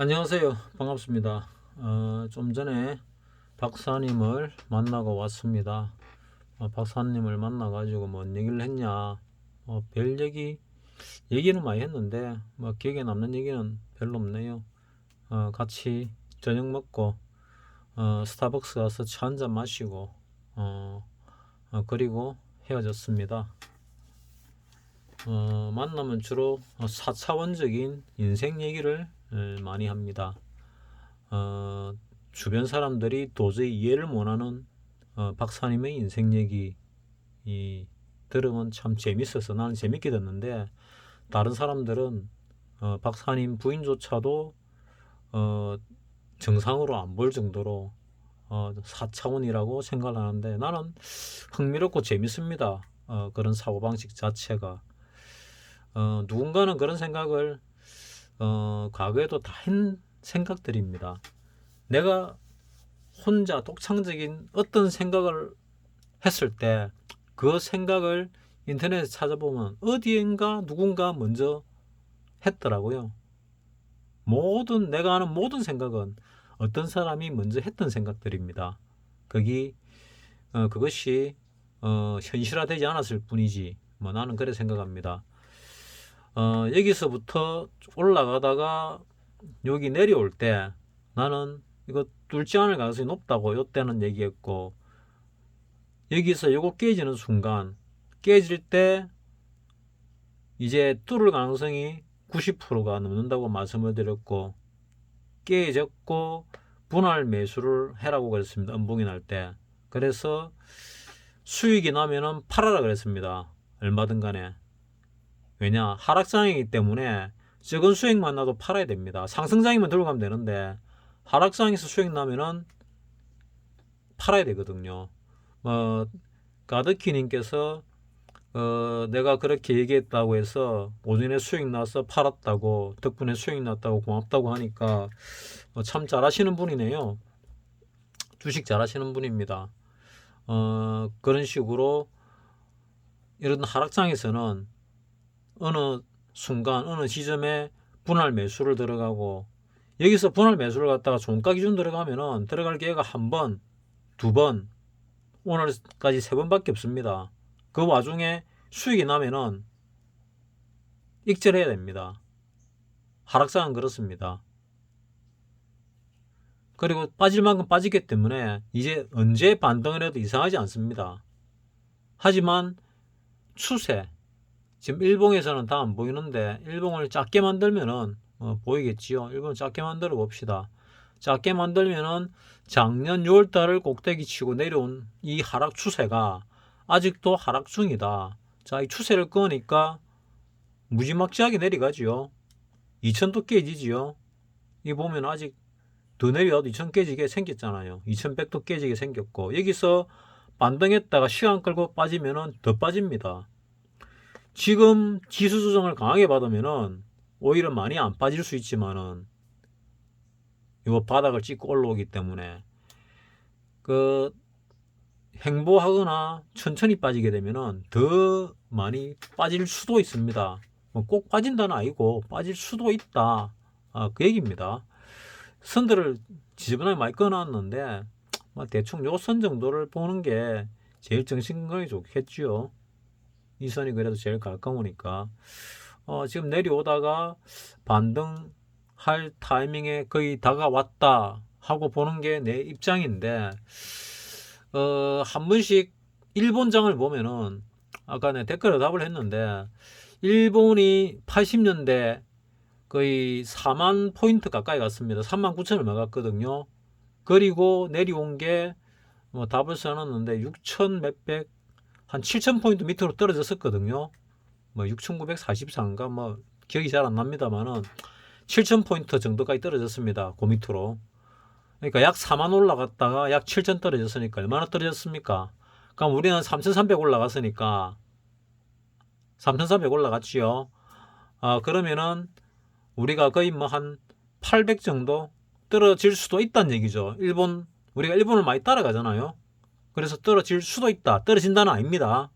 안녕하세요. 반갑습니다. 좀 전에 박사님을 만나고 왔습니다. 박사님을 만나가지고 뭔 얘기를 했냐? 별 얘기는 많이 했는데, 기억에 남는 얘기는 별로 없네요. 같이 저녁 먹고, 스타벅스 가서 차 한잔 마시고, 그리고 헤어졌습니다. 만나면 주로 4차원적인 인생 얘기를 많이 합니다. 주변 사람들이 도저히 이해를 못하는 박사님의 인생 얘기 들으면 참 재밌어서 나는 재밌게 듣는데, 다른 사람들은 박사님 부인조차도 정상으로 안 볼 정도로 4차원이라고 생각을 하는데, 나는 흥미롭고 재밌습니다. 그런 사고방식 자체가. 누군가는 그런 생각을 과거에도 다 한 생각들입니다. 내가 혼자 독창적인 어떤 생각을 했을 때 그 생각을 인터넷에 찾아보면 어디엔가 누군가 먼저 했더라고요. 내가 아는 모든 생각은 어떤 사람이 먼저 했던 생각들입니다. 그것이 현실화되지 않았을 뿐이지, 나는 그래 생각합니다. 여기서부터 올라가다가 여기 내려올 때 나는 이거 뚫지 않을 가능성이 높다고 요때는 얘기했고, 여기서 요거 깨지는 순간, 깨질 때 이제 뚫을 가능성이 90%가 넘는다고 말씀을 드렸고, 깨졌고 분할 매수를 해라고 그랬습니다. 음봉이 날 때. 그래서 수익이 나면은 팔아라 그랬습니다. 얼마든 간에. 왜냐, 하락장이기 때문에 적은 수익만 나도 팔아야 됩니다. 상승장이면 들고 가면 되는데 하락장에서 수익 나면은 팔아야 되거든요. 가드키님께서 내가 그렇게 얘기했다고 해서 오전에 수익 나서 팔았다고, 덕분에 수익 났다고 고맙다고 하니까 참 잘하시는 분이네요. 주식 잘하시는 분입니다. 그런 식으로 이런 하락장에서는 어느 순간 어느 지점에 분할 매수를 들어가고, 여기서 분할 매수를 갖다가 종가 기준 들어가면은 들어갈 기회가 한 번, 두 번, 오늘까지 세 번밖에 없습니다. 그 와중에 수익이 나면은 익절해야 됩니다. 하락장은 그렇습니다. 그리고 빠질 만큼 빠지기 때문에 이제 언제 반등을 해도 이상하지 않습니다. 하지만 추세, 지금 일봉에서는 다 안 보이는데 일봉을 작게 만들면은 보이겠지요. 일봉 작게 만들어 봅시다. 작게 만들면은 작년 6월달을 꼭대기 치고 내려온 이 하락 추세가 아직도 하락 중이다. 자, 이 추세를 끄니까 무지막지하게 내려가지요. 2000도 깨지지요. 이 보면 아직 더 내려도 2000 깨지게 생겼잖아요. 2100도 깨지게 생겼고, 여기서 반등했다가 시간 끌고 빠지면은 더 빠집니다. 지금 지수 조정을 강하게 받으면은 오히려 많이 안 빠질 수 있지만은 이 바닥을 찍고 올라오기 때문에 행보하거나 천천히 빠지게 되면은 더 많이 빠질 수도 있습니다. 꼭 빠진다는 아니고 빠질 수도 있다. 그 얘기입니다. 선들을 지저분하게 많이 꺼놨는데 대충 요 선 정도를 보는 게 제일 정신건강에 좋겠지요. 이 선이 그래도 제일 가까우니까. 지금 내려오다가 반등할 타이밍에 거의 다가왔다 하고 보는 게 내 입장인데, 한 번씩 일본장을 보면은, 아까 내 댓글에 답을 했는데, 일본이 80년대 거의 4만 포인트 가까이 갔습니다. 3만 9천을 막았거든요. 그리고 내려온 게 답을 써놨는데 6천 몇백, 한 7천 포인트 밑으로 떨어졌었거든요. 6,944인가 기억이 잘 안 납니다만은 7천 포인트 정도까지 떨어졌습니다. 그 밑으로. 그러니까 약 4만 올라갔다가 약 7천 떨어졌으니까 얼마나 떨어졌습니까? 그럼 우리는 3,300 올라갔으니까 3,300 올라갔지요. 그러면은 우리가 거의 한 800 정도 떨어질 수도 있다는 얘기죠. 우리가 일본을 많이 따라가잖아요. 그래서 떨어질 수도 있다. 떨어진다는 아닙니다.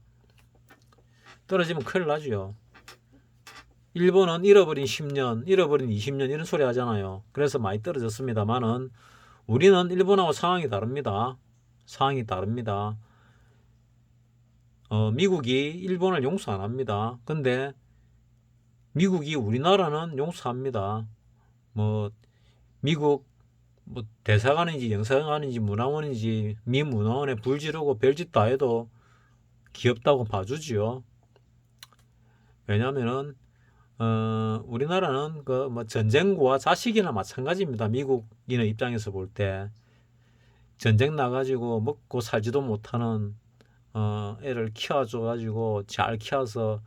떨어지면 큰일 나죠. 일본은 잃어버린 10년, 잃어버린 20년 이런 소리 하잖아요. 그래서 많이 떨어졌습니다만은 우리는 일본하고 상황이 다릅니다. 상황이 다릅니다. 미국이 일본을 용서 안 합니다. 근데 미국이 우리나라는 용서합니다. 뭐 미국 뭐 대사관인지 영사관인지 문화원인지 미 문화원에 불 지르고 별짓 다 해도 귀엽다고 봐주지요. 왜냐면은 우리나라는 그 뭐 전쟁과 자식이나 마찬가지입니다. 미국인의 입장에서 볼 때 전쟁 나가지고 먹고 살지도 못하는 애를 키워줘가지고 잘 키워서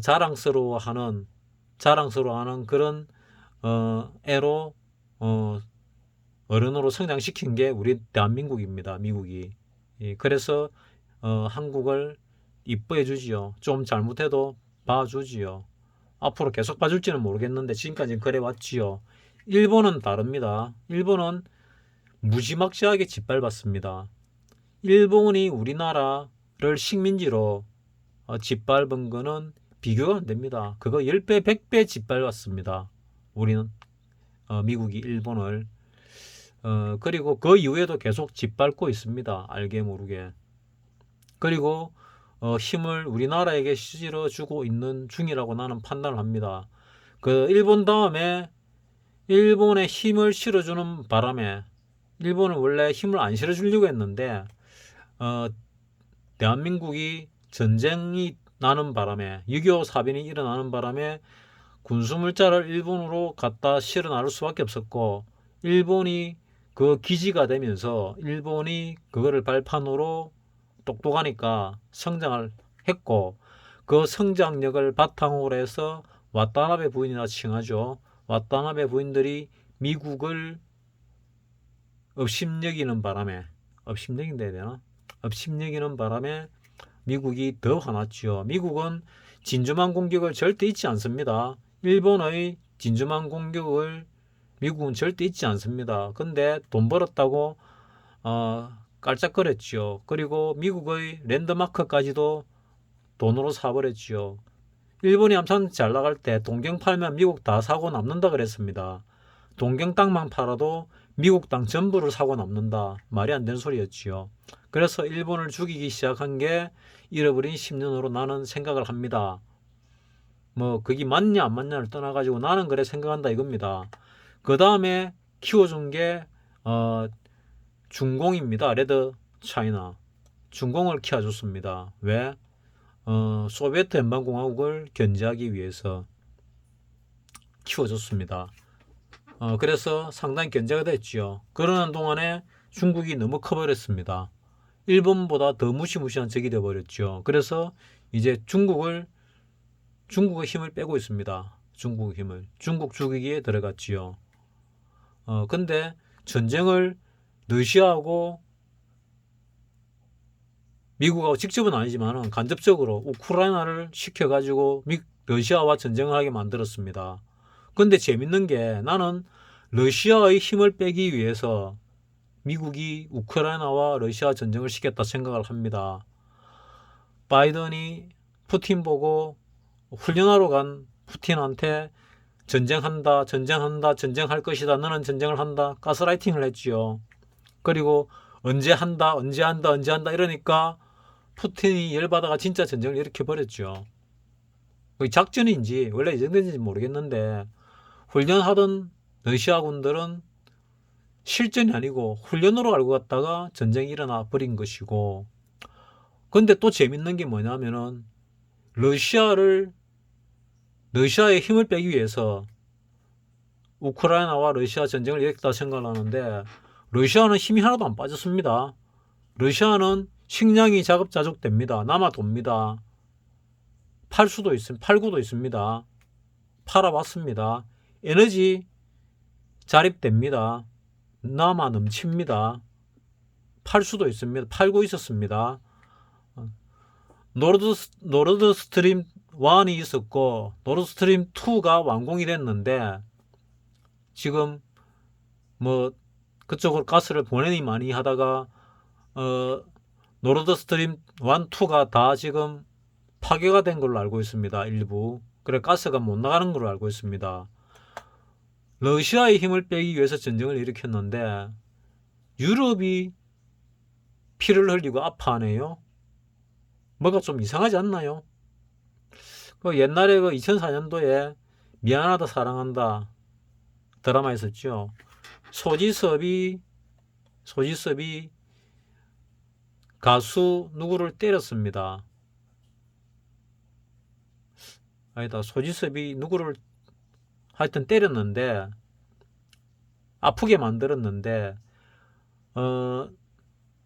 자랑스러워하는 그런 애로 어른으로 성장시킨 게 우리 대한민국입니다. 미국이. 그래서 한국을 이뻐해 주지요. 좀 잘못해도 봐주지요. 앞으로 계속 봐줄지는 모르겠는데 지금까지는 그래 왔지요. 일본은 다릅니다. 일본은 무지막지하게 짓밟았습니다. 일본이 우리나라를 식민지로 짓밟은 거는 비교가 안 됩니다. 그거 10배, 100배 짓밟았습니다. 우리는 미국이 일본을 그리고 그 이후에도 계속 짓밟고 있습니다. 알게 모르게. 그리고 힘을 우리나라에게 실어주고 있는 중이라고 나는 판단을 합니다. 그 일본 다음에 일본에 힘을 실어주는 바람에 일본은 원래 힘을 안 실어주려고 했는데 대한민국이 전쟁이 나는 바람에 6.25 사변이 일어나는 바람에 군수물자를 일본으로 갖다 실어 나를 수밖에 없었고 일본이 그 기지가 되면서 일본이 그거를 발판으로 똑똑하니까 성장을 했고 그 성장력을 바탕으로 해서 와타나베 부인이라 칭하죠. 와타나베 부인들이 미국을 업심여기는 바람에 업심여기는 바람에 미국이 더 화났죠. 미국은 진주만 공격을 절대 잊지 않습니다. 일본의 진주만 공격을 미국은 절대 잊지 않습니다. 근데 돈 벌었다고 깔짝거렸죠. 그리고 미국의 랜드마크까지도 돈으로 사버렸죠. 일본이 한참 잘 나갈 때 동경 팔면 미국 다 사고 남는다 그랬습니다. 동경 땅만 팔아도 미국 땅 전부를 사고 남는다. 말이 안 되는 소리였지요. 그래서 일본을 죽이기 시작한 게 잃어버린 10년으로 나는 생각을 합니다. 뭐 그게 맞냐 안 맞냐를 떠나가지고 나는 그래 생각한다 이겁니다. 그 다음에 키워준 게 중공입니다. 레드 차이나. 중공을 키워줬습니다. 왜? 소비에트 연방공화국을 견제하기 위해서 키워줬습니다. 그래서 상당히 견제가 됐죠. 그러는 동안에 중국이 너무 커버렸습니다. 일본보다 더 무시무시한 적이 되어버렸죠. 그래서 이제 중국의 힘을 빼고 있습니다. 중국 죽이기에 들어갔지요. 근데 전쟁을 러시아하고 미국하고 직접은 아니지만 간접적으로 우크라이나를 시켜가지고 러시아와 전쟁을 하게 만들었습니다. 근데 재밌는 게 나는 러시아의 힘을 빼기 위해서 미국이 우크라이나와 러시아 전쟁을 시켰다 생각을 합니다. 바이든이 푸틴 보고 훈련하러 간 푸틴한테 전쟁할 것이다. 너는 전쟁을 한다. 가스라이팅을 했지요. 그리고 언제 한다 이러니까 푸틴이 열받아가 진짜 전쟁을 일으켜버렸죠. 작전인지 원래 예정된지 모르겠는데 훈련하던 러시아군들은 실전이 아니고 훈련으로 알고 갔다가 전쟁이 일어나 버린 것이고 근데 또 재밌는 게 뭐냐면은 러시아의 힘을 빼기 위해서 우크라이나와 러시아 전쟁을 일으켰다 생각을 하는데 러시아는 힘이 하나도 안 빠졌습니다. 러시아는 식량이 자급자족됩니다. 남아돕니다. 팔구도 있습니다. 팔아봤습니다. 에너지 자립됩니다. 남아 넘칩니다. 팔 수도 있습니다. 팔고 있었습니다. 노르드 스트림 1이 있었고 노르드 스트림 2가 완공이 됐는데 지금 뭐 그쪽으로 가스를 보내니 많이 하다가 노르드 스트림 1, 2가 다 지금 파괴가 된 걸로 알고 있습니다. 일부 그래 가스가 못 나가는 걸로 알고 있습니다. 러시아의 힘을 빼기 위해서 전쟁을 일으켰는데 유럽이 피를 흘리고 아파하네요. 뭐가 좀 이상하지 않나요? 그 옛날에 그 2004년도에 미안하다 사랑한다 드라마 있었죠. 소지섭이 가수 누구를 때렸습니다. 아니다, 소지섭이 누구를 하여튼 때렸는데 아프게 만들었는데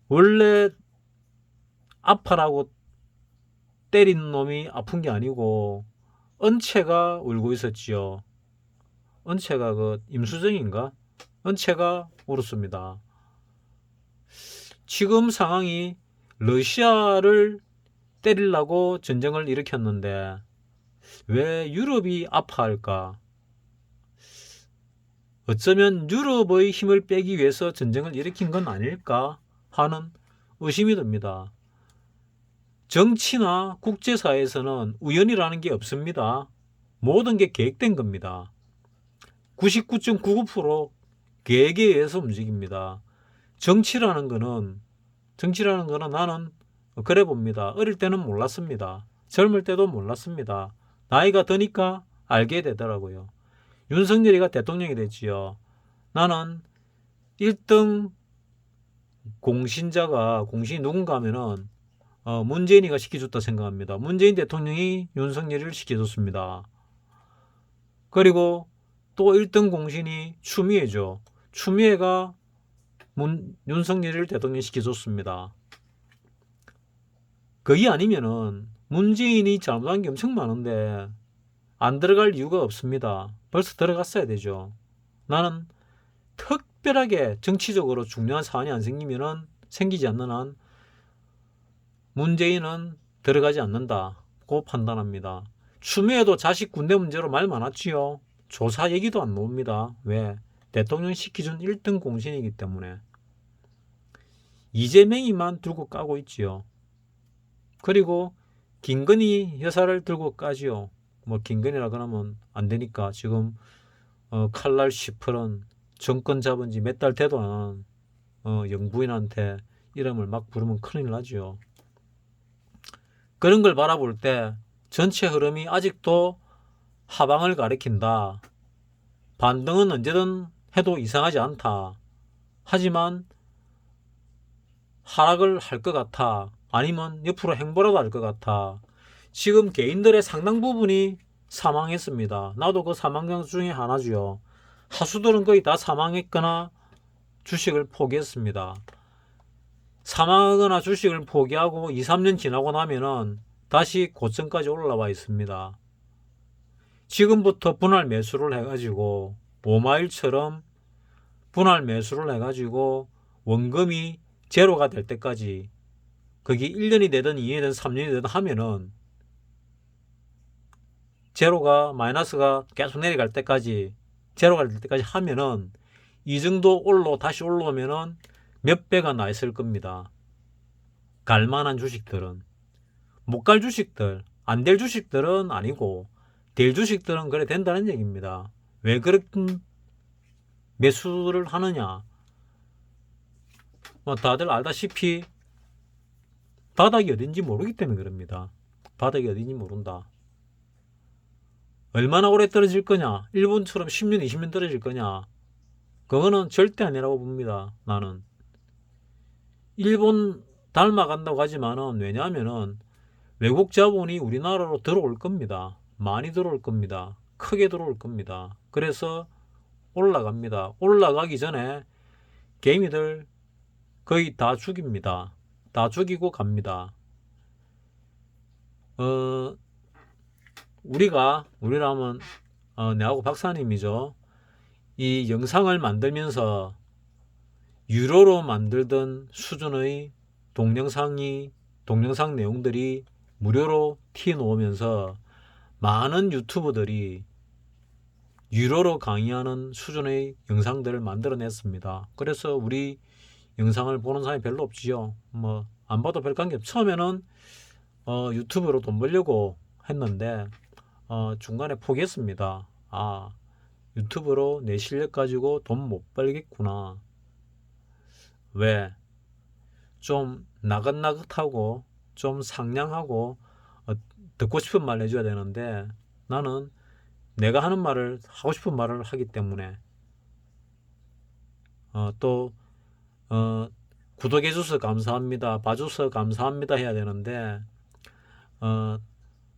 원래 아파라고 때린 놈이 아픈 게 아니고 은채가 울고 있었지요. 은채가 그 임수정인가? 은채가 울었습니다. 지금 상황이 러시아를 때리려고 전쟁을 일으켰는데 왜 유럽이 아파할까? 어쩌면 유럽의 힘을 빼기 위해서 전쟁을 일으킨 건 아닐까 하는 의심이 듭니다. 정치나 국제사회에서는 우연이라는 게 없습니다. 모든 게 계획된 겁니다. 99.99% 계획에 의해서 움직입니다. 정치라는 거는 나는 그래 봅니다. 어릴 때는 몰랐습니다. 젊을 때도 몰랐습니다. 나이가 드니까 알게 되더라고요. 윤석열이가 대통령이 됐지요. 나는 1등 공신이 누군가 하면은 문재인이가 시켜줬다 생각합니다. 문재인 대통령이 윤석열이를 시켜줬습니다. 그리고 또 1등 공신이 추미애죠. 추미애가 윤석열이를 대통령 시켜줬습니다. 그게 아니면은 문재인이 잘못한 게 엄청 많은데 안 들어갈 이유가 없습니다. 벌써 들어갔어야 되죠. 나는 특별하게 정치적으로 중요한 사안이 안 생기지 않는 한 문재인은 들어가지 않는다고 판단합니다. 추미애도 자식 군대 문제로 말 많았지요. 조사 얘기도 안 나옵니다. 왜? 대통령 시키준 1등 공신이기 때문에. 이재명이만 들고 까고 있지요. 그리고 김건희 여사를 들고 까지요. 뭐 김건희라 그러면 안 되니까 지금 칼날 시퍼런 정권 잡은 지 몇 달 돼도 안 영부인한테 이름을 막 부르면 큰일 나죠. 그런 걸 바라볼 때 전체 흐름이 아직도 하방을 가리킨다. 반등은 언제든 해도 이상하지 않다. 하지만 하락을 할 것 같아. 아니면 옆으로 행보라도 할 것 같아. 지금 개인들의 상당 부분이 사망했습니다. 나도 그 사망자 중에 하나죠. 하수들은 거의 다 사망했거나 주식을 포기했습니다. 사망하거나 주식을 포기하고 2, 3년 지나고 나면은 다시 고점까지 올라와 있습니다. 지금부터 분할 매수를 해가지고 오마일처럼 분할 매수를 해가지고 원금이 제로가 될 때까지 그게 1년이 되든 2년이 되든 3년이 되든 하면은 제로가 마이너스가 계속 내려갈 때까지 제로가 될 때까지 하면은 이 정도 다시 올라오면은 몇 배가 나 있을 겁니다. 갈만한 주식들은. 못 갈 주식들, 안 될 주식들은 아니고 될 주식들은 그래 된다는 얘기입니다. 왜 그렇게 매수를 하느냐? 뭐 다들 알다시피 바닥이 어딘지 모르기 때문에 그럽니다. 바닥이 어딘지 모른다. 얼마나 오래 떨어질 거냐? 일본처럼 10년, 20년 떨어질 거냐? 그거는 절대 아니라고 봅니다. 나는. 일본 닮아간다고 하지만은 왜냐하면은 외국 자본이 우리나라로 들어올 겁니다. 많이 들어올 겁니다. 크게 들어올 겁니다. 그래서 올라갑니다. 올라가기 전에 개미들 거의 다 죽입니다. 다 죽이고 갑니다. 우리라면 내하고 박사님이죠. 이 영상을 만들면서 유료로 만들던 수준의 동영상 내용들이 무료로 튀어나오면서 많은 유튜버들이 유료로 강의하는 수준의 영상들을 만들어냈습니다. 그래서 우리 영상을 보는 사람이 별로 없지요. 뭐 안 봐도 별 관계 없. 처음에는 유튜브로 돈 벌려고 했는데 중간에 포기했습니다. 유튜브로 내 실력 가지고 돈 못 벌겠구나. 왜? 좀 나긋나긋하고 좀 상냥하고 듣고 싶은 말 해줘야 되는데 나는 내가 하는 말을 하고 싶은 말을 하기 때문에 또 구독해줘서 감사합니다. 봐줘서 감사합니다 해야 되는데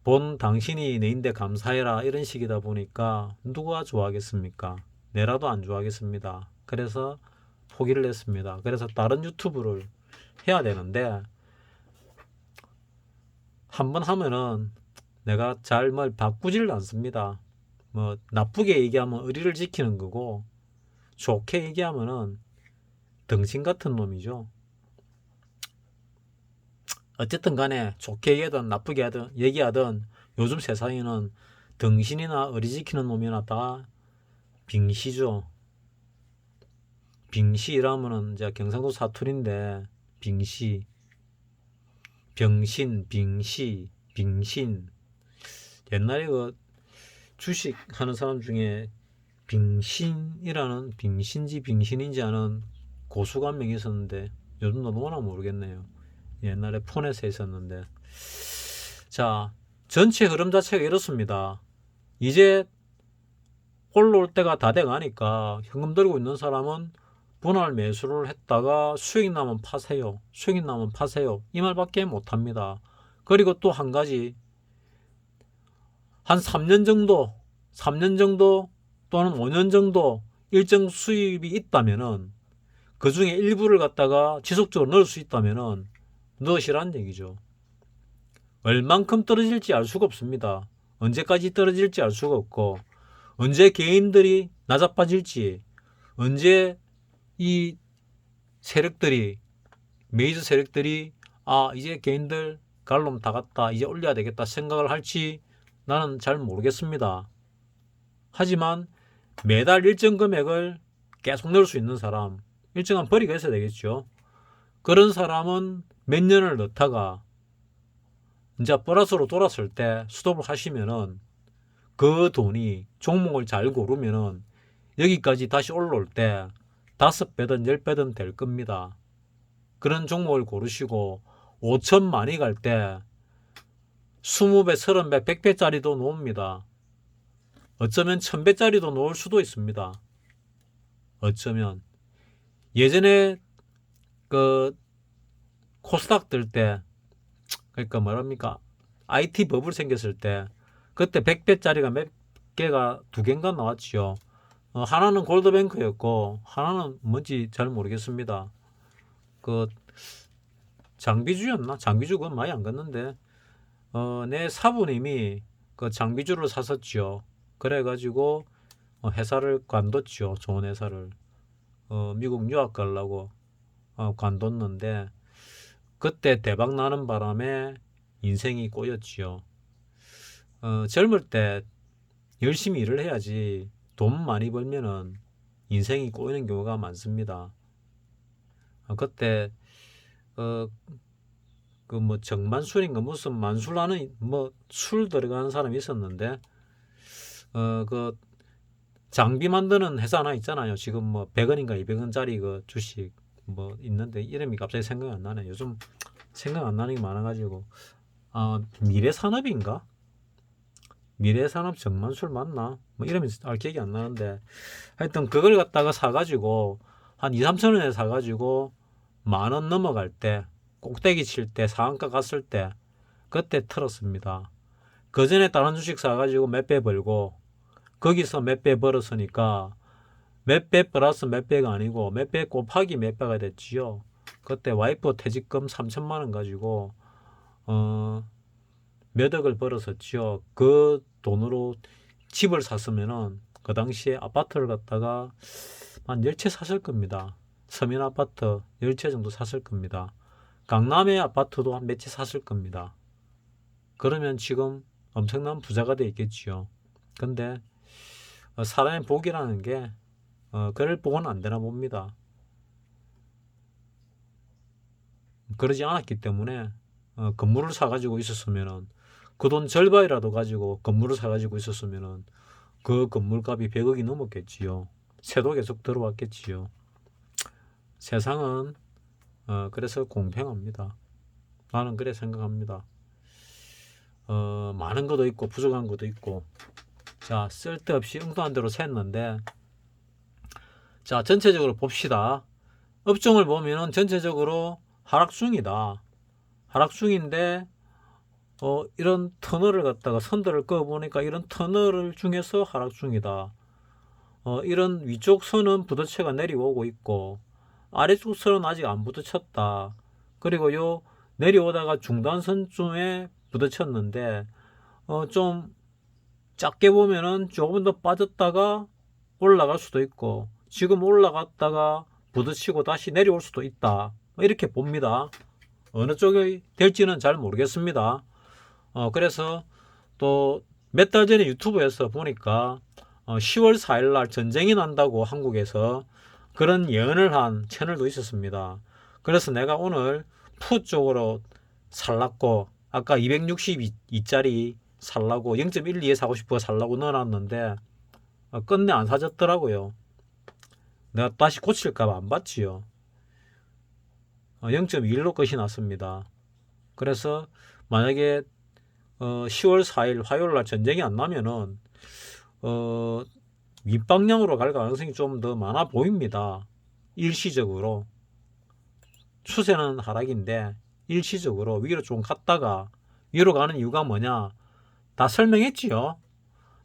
본 당신이 내인데 감사해라 이런 식이다 보니까 누가 좋아하겠습니까? 내라도 안 좋아하겠습니다. 그래서 포기를 했습니다. 그래서 다른 유튜브를 해야 되는데 한번 하면은 내가 잘 뭘 바꾸지를 않습니다. 뭐 나쁘게 얘기하면 의리를 지키는 거고 좋게 얘기하면은 등신 같은 놈이죠. 어쨌든 간에 좋게 얘기하든 나쁘게 얘기하든 요즘 세상에는 등신이나 의리 지키는 놈이나 다 빙시죠. 빙시라면은 이제 경상도 사투리인데 빙시, 병신, 빙시, 빙신. 옛날에 그 주식 하는 사람 중에 빙신이라는 빙신지 빙신인지 아는 고수가 한 명 있었는데 요즘도 누구나 모르겠네요. 옛날에 폰에서 있었는데. 자, 전체 흐름 자체가 이렇습니다. 이제 올라올 때가 다 돼가니까 현금 들고 있는 사람은 분할 매수를 했다가 수익 나면 파세요. 수익 나면 파세요. 이 말밖에 못합니다. 그리고 또 한 가지, 한 3년 정도 또는 5년 정도 일정 수입이 있다면은 그 중에 일부를 갖다가 지속적으로 넣을 수 있다면은 넣으시라는 얘기죠. 얼만큼 떨어질지 알 수가 없습니다. 언제까지 떨어질지 알 수가 없고 언제 개인들이 나자빠질지 언제 이 세력들이 메이저 세력들이 이제 개인들 갈놈 다 갔다 이제 올려야 되겠다 생각을 할지 나는 잘 모르겠습니다. 하지만 매달 일정 금액을 계속 넣을 수 있는 사람 일정한 벌이가 있어야 되겠죠. 그런 사람은 몇 년을 넣다가 이제 플러스로 돌았을 때 스톱을 하시면은 그 돈이 종목을 잘 고르면은 여기까지 다시 올라올 때 5배든 10배든 될 겁니다. 그런 종목을 고르시고 5천만이 갈 때 20배, 30배, 100배짜리도 놓습니다. 어쩌면 1000배짜리도 놓을 수도 있습니다. 어쩌면 예전에 그 코스닥 뜰 때 그러니까 뭐랍니까 IT 버블 생겼을 때 그때 100배짜리가 몇 개가 2개인가 나왔지요. 하나는 골드뱅크였고 하나는 뭔지 잘 모르겠습니다. 그 장비주였나? 장비주 그건 많이 안 갔는데 내 사부님이 그 장비주를 샀었지요. 그래가지고 회사를 관뒀죠. 좋은 회사를 미국 유학 가려고 관뒀는데 그때 대박 나는 바람에 인생이 꼬였지요. 젊을 때 열심히 일을 해야지 돈 많이 벌면은 인생이 꼬이는 경우가 많습니다. 그때 그 뭐 정만술인가 무슨 만술하는 뭐 술 들어가는 사람이 있었는데 그 장비 만드는 회사 하나 있잖아요. 지금 뭐 100원인가 200원짜리 그 주식 뭐 있는데 이름이 갑자기 생각이 안 나네. 요즘 생각 안 나는 게 많아가지고 미래산업인가? 미래산업 정만술 맞나? 뭐 이름이 기억이 안 나는데 하여튼 그걸 갖다가 사가지고 한 2, 3천 원에 사가지고 10,000원 넘어갈 때 꼭대기 칠 때 상한가 갔을 때 그때 틀었습니다. 그 전에 다른 주식 사가지고 몇 배 벌고 거기서 몇 배 벌었으니까 몇 배 플러스 몇 배가 아니고 몇 배 곱하기 몇 배가 됐지요. 그때 와이프 퇴직금 3천만 원 가지고 몇 억을 벌었었지요. 그 돈으로 집을 샀으면은 그 당시에 아파트를 갖다가 한 10채 샀을 겁니다. 서민 아파트 10채 정도 샀을 겁니다. 강남의 아파트도 한 몇 채 샀을 겁니다. 그러면 지금 엄청난 부자가 돼 있겠지요. 근데 사람의 복이라는 게 그럴 복은 안 되나 봅니다. 그러지 않았기 때문에 건물을 사가지고 있었으면은 그 돈 절반이라도 가지고 건물을 사가지고 있었으면은 그 건물값이 100억이 넘었겠지요. 세도 계속 들어왔겠지요. 세상은 그래서 공평합니다. 나는 그래 생각합니다. 많은 것도 있고 부족한 것도 있고, 자, 쓸데없이 엉뚱한 대로 샜는데, 자, 전체적으로 봅시다. 업종을 보면은 전체적으로 하락 중이다. 하락 중인데 이런 터널을 갖다가 선들을 그어 보니까 이런 터널을 중에서 하락 중이다. 이런 위쪽 선은 부도체가 내려오고 있고 아래쪽 선은 아직 안 부딪혔다. 그리고 요 내려오다가 중단선쯤에 부딪혔는데 좀 작게 보면은 조금 더 빠졌다가 올라갈 수도 있고 지금 올라갔다가 부딪히고 다시 내려올 수도 있다. 이렇게 봅니다. 어느 쪽이 될지는 잘 모르겠습니다. 그래서 또 몇 달 전에 유튜브에서 보니까 10월 4일 날 전쟁이 난다고 한국에서 그런 예언을 한 채널도 있었습니다. 그래서 내가 오늘 푸 쪽으로 살랐고 아까 262짜리 살라고 0.12에 사고 싶어 살라고 넣어놨는데 끝내 안 사졌더라고요. 내가 다시 고칠까봐 안 봤지요. 0.21로 끝이 났습니다. 그래서 만약에 10월 4일 화요일날 전쟁이 안 나면은 윗방향으로 갈 가능성이 좀 더 많아 보입니다. 일시적으로 추세는 하락인데 일시적으로 위로 좀 갔다가 위로 가는 이유가 뭐냐 다 설명했지요.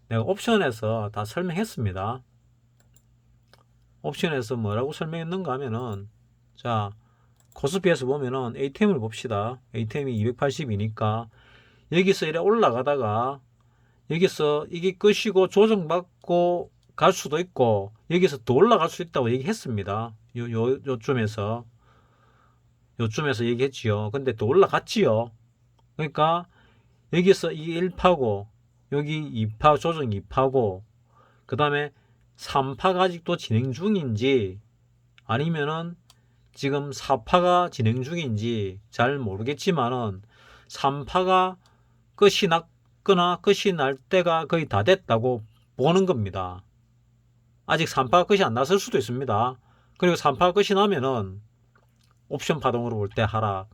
내가 옵션에서 다 설명했습니다. 옵션에서 뭐라고 설명했는가 하면은 자 코스피에서 보면은 ATM을 봅시다. ATM이 280이니까 여기서 이래 올라가다가 여기서 이게 끝이고 조정받고 갈 수도 있고 여기서 더 올라갈 수 있다고 얘기했습니다. 요쯤에서 얘기했지요. 근데 또 올라갔지요. 그러니까 여기서 이 1파고 여기 2파 조정 2파고 그 다음에 3파가 아직도 진행 중인지 아니면은 지금 4파가 진행 중인지 잘 모르겠지만은 3파가 끝이 났거나 끝이 날 때가 거의 다 됐다고 보는 겁니다. 아직 3파가 끝이 안 났을 수도 있습니다. 그리고 3파가 끝이 나면은 옵션 파동으로 볼 때 하락,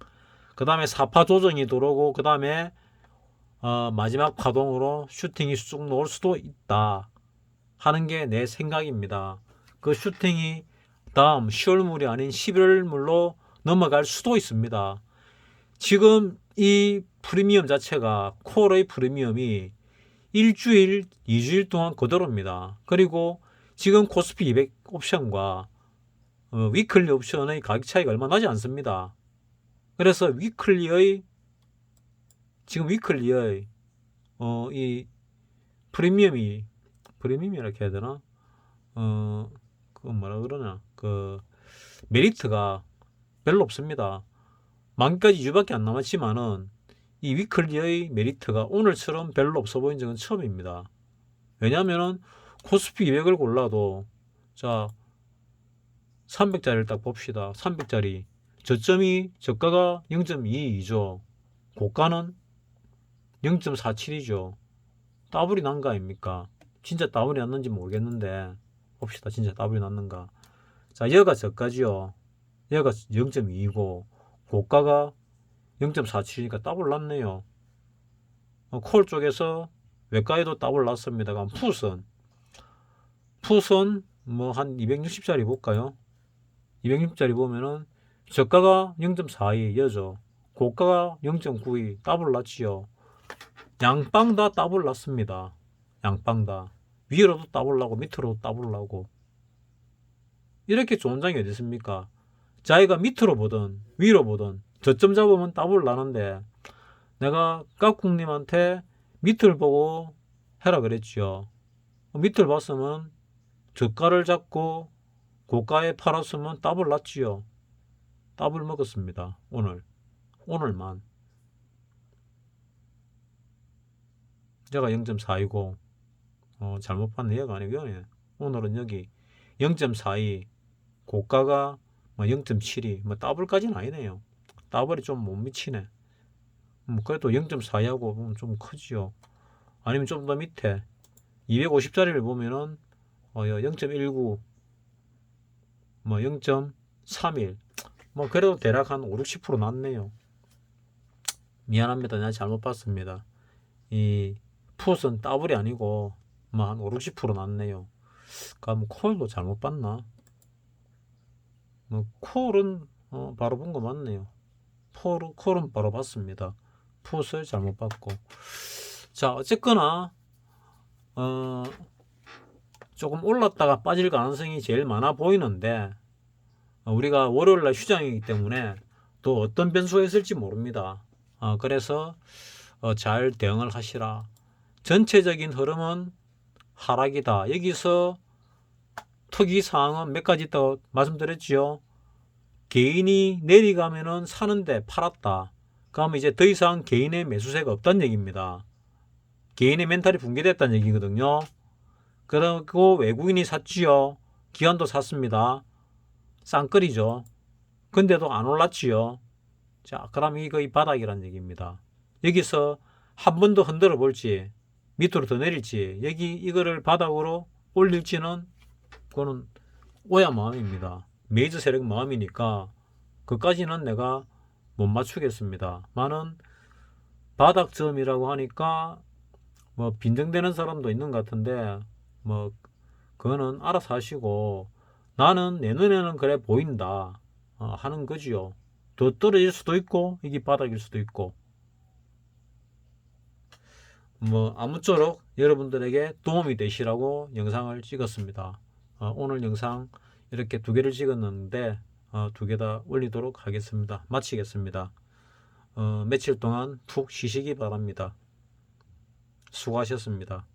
그 다음에 4파 조정이 들어오고 그 다음에 마지막 파동으로 슈팅이 쑥 놓을 수도 있다 하는 게 내 생각입니다. 그 슈팅이 다음 10월물이 아닌 11월물로 넘어갈 수도 있습니다. 지금 이 프리미엄 자체가 코어의 프리미엄이 일주일, 2주일 동안 그대로입니다. 그리고 지금 코스피 200 옵션과 위클리 옵션의 가격 차이가 얼마 나지 않습니다. 그래서 지금 위클리의 이 프리미엄이라고 해야 되나? 그 뭐라 그러냐? 그 메리트가 별로 없습니다. 만기까지 2주밖에 안 남았지만은 이 위클리의 메리트가 오늘처럼 별로 없어 보인 적은 처음입니다. 왜냐하면은 코스피 200을 골라도 자 300짜리를 딱 봅시다. 300짜리 저가가 0.22죠. 고가는 0.47이죠. 더블이 난 거 아닙니까? 진짜 더블이 났는지 모르겠는데 봅시다. 진짜 더블이 났는가. 자, 여가 저가지요. 여가 0.2고 고가가 0.47이니까 더블 났네요. 콜 쪽에서 외과에도 더블 났습니다. 그럼 푸선 뭐 한 260짜리 볼까요? 260짜리 보면은 저가가 0.42 여죠. 고가가 0.92 더블 났지요. 양빵 다 더블 났습니다. 양빵 다 위로도 더블 나고 밑으로도 더블 나고 이렇게 좋은 장이 어디 있습니까? 자기가 밑으로 보든 위로 보든 저점 잡으면 더블 나는데 내가 깍꿍님한테 밑을 보고 해라 그랬지요. 밑을 봤으면 저가를 잡고 고가에 팔았으면 더블 났지요. 더블 먹었습니다. 오늘만 제가 0.42고 잘못 봤네. 얘가 아니고 오늘은 여기 0.42 고가가 0.72 더블까지는 아니네요. 더블이 좀 못 미치네. 그래도 0.42하고 좀 크지요. 아니면 좀 더 밑에 250짜리를 보면은 0.19, 뭐 0.31, 뭐 그래도 대략 한 5, 60% 낮네요. 미안합니다. 내가 잘못 봤습니다. 이 풋은 더블이 아니고 뭐 한 5, 60% 낮네요. 그럼 콜도 잘못 봤나? 뭐 콜은 바로 본 거 맞네요. 콜은 바로 봤습니다. 풋을 잘못 봤고. 자, 어쨌거나 어, 조금 올랐다가 빠질 가능성이 제일 많아 보이는데 우리가 월요일날 휴장이기 때문에 또 어떤 변수가 있을지 모릅니다. 그래서 잘 대응을 하시라. 전체적인 흐름은 하락이다. 여기서 특이사항은 몇 가지 있다고 말씀드렸지요. 개인이 내려가면은 사는데 팔았다. 그러면 이제 더 이상 개인의 매수세가 없다는 얘기입니다. 개인의 멘탈이 붕괴됐다는 얘기거든요. 그리고 외국인이 샀지요. 기관도 샀습니다. 쌍끌이죠. 근데도 안 올랐지요. 자, 그럼 이거 이 바닥이란 얘기입니다. 여기서 한 번 더 흔들어 볼지, 밑으로 더 내릴지, 여기 이거를 바닥으로 올릴지는 그거는 오야 마음입니다. 메이저 세력 마음이니까 그까지는 내가 못 맞추겠습니다. 많은 바닥점이라고 하니까 뭐 빈정대는 사람도 있는 것 같은데 뭐 그거는 알아서 하시고 나는 내 눈에는 그래 보인다 하는 거지요. 더 떨어질 수도 있고 이게 바닥일 수도 있고 뭐 아무쪼록 여러분들에게 도움이 되시라고 영상을 찍었습니다. 오늘 영상 이렇게 두 개를 찍었는데 두 개 다 올리도록 하겠습니다. 마치겠습니다. 며칠 동안 푹 쉬시기 바랍니다. 수고하셨습니다.